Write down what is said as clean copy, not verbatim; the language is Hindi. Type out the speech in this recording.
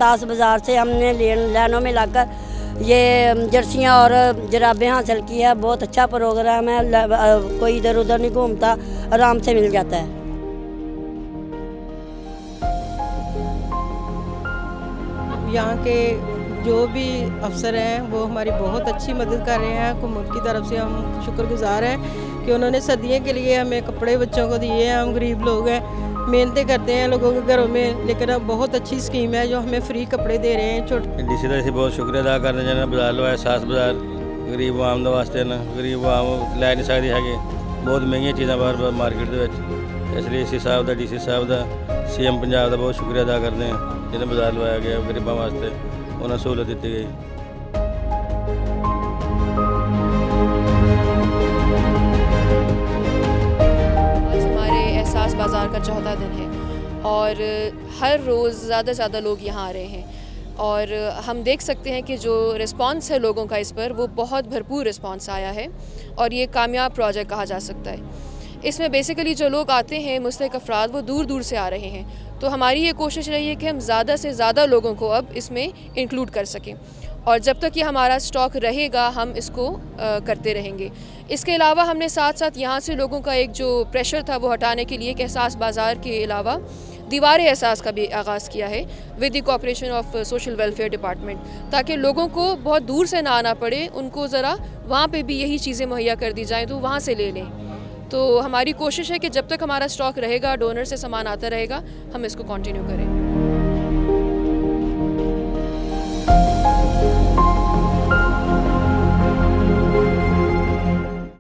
एहसास बाज़ार से हमने लाइनों में लाकर ये जर्सियाँ और जराबें हासिल की है। बहुत अच्छा प्रोग्राम है, कोई इधर उधर नहीं घूमता, आराम से मिल जाता है। यहाँ के जो भी अफसर हैं वो हमारी बहुत अच्छी मदद कर रहे हैं। हुकूमत की तरफ से हम शुक्रगुजार हैं कि उन्होंने सदियों के लिए हमें कपड़े बच्चों को दिए हैं। हम गरीब लोग हैं, मेहनतें करते हैं लोगों के घरों में, लेकिन अब बहुत अच्छी स्कीम है जो हमें फ्री कपड़े दे रहे हैं। छोटे डीसी का ਅਸੀਂ बहुत शुक्रिया अदा करते हैं जिन्होंने बाजार लवाया। सास बाजार गरीब आवाम ਦੇ ਵਾਸਤੇ ਨਾ, ਗਰੀਬ ਆਵਾਮ ਲੈ ਨਹੀਂ ਸਕਦੀ ਹੈਗੇ, ਬਹੁਤ ਮਹਿੰਗੀਆਂ ਚੀਜ਼ਾਂ ਬਾਹਰ ਮਾਰਕੀਟ ਦੇ ਵਿੱਚ। ਇਸ ਲਈ ਅਸੀਂ ਸਾਹਿਬ ਦਾ, ਡੀਸੀ ਸਾਹਿਬ ਦਾ, ਸੀਐਮ ਪੰਜਾਬ ਦਾ ਬਹੁਤ शुक्रिया अदा करते हैं जिन्हें बाजार लवाया गया गरीबों वास्ते, उन्हें सहूलत दी गई। आज हमारे एहसास बाज़ार का 14वां दिन है और हर रोज़ ज़्यादा से ज़्यादा लोग यहाँ आ रहे हैं और हम देख सकते हैं कि जो रिस्पांस है लोगों का इस पर, वो बहुत भरपूर रिस्पांस आया है और ये कामयाब प्रोजेक्ट कहा जा सकता है। इसमें बेसिकली जो लोग आते हैं मुस्तहिक अफराद, वो दूर दूर से आ रहे हैं, तो हमारी ये कोशिश रही है कि हम ज़्यादा से ज़्यादा लोगों को अब इसमें इंक्लूड कर सकें और जब तक ये हमारा स्टॉक रहेगा हम इसको करते रहेंगे। इसके अलावा हमने साथ साथ यहाँ से लोगों का एक जो प्रेशर था वो हटाने के लिए कि एहसास बाज़ार के अलावा दीवार एहसास का भी आगाज़ किया है with the cooperation of social welfare department, ताकि लोगों को बहुत दूर से ना आना पड़े, उनको ज़रा वहाँ पे भी यही चीज़ें मुहैया कर दी जाएँ तो वहाँ से ले लें। तो हमारी कोशिश है कि जब तक हमारा स्टॉक रहेगा, डोनर से सामान आता रहेगा, हम इसको कंटिन्यू करें।